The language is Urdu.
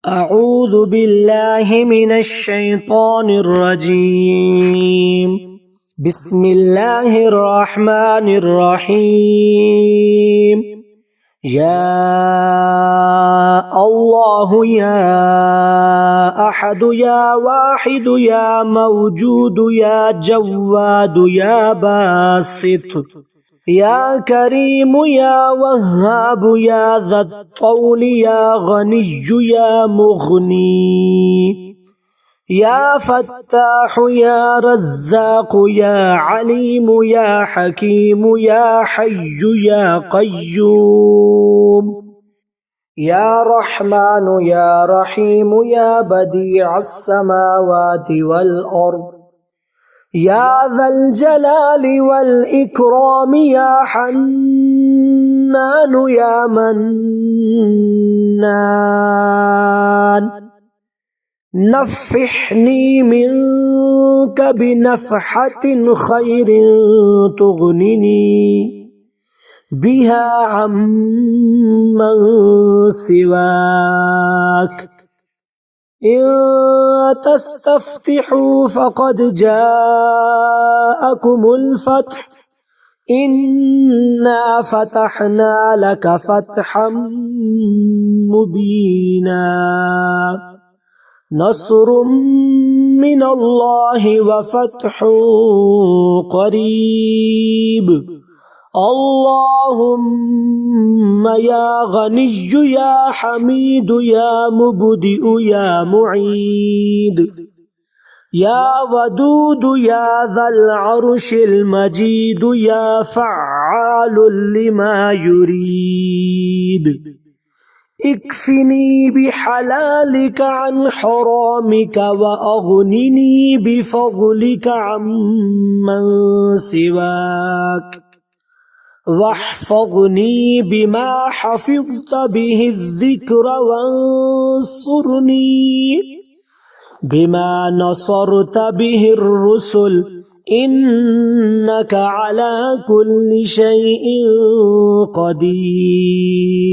أعوذ بالله من الشيطان الرجيم. بسم الله الرحمن الرحيم. يا الله يا أحد يا واحد يا موجود يا جواد يا باسط يا كريم يا وهاب يا ذا الطول يا غني يا مغني يا فتاح يا رزاق يا عليم يا حكيم يا حي يا قيوم يا رحمن يا رحيم يا بديع السماوات والأرض يا ذا الجلال والإكرام يا حنان يا منان نفحني منك بنفحة خير تغنني بها عمن سواك إن تستفتحوا فقد جاءكم الفتح إنا فتحنا لك فتحا مبينا نصر من الله وفتح قريب اللهم يا غني يا حميد يا مبدئ يا معيد يا ودود يا ذا العرش المجيد يا فعال لما يريد اكفني بحلالك عن حرامك وأغنني بفضلك عمن سواك واحفظني بما حفظت به الذكر وانصرني بما نصرت به الرسل إنك على كل شيء قدير.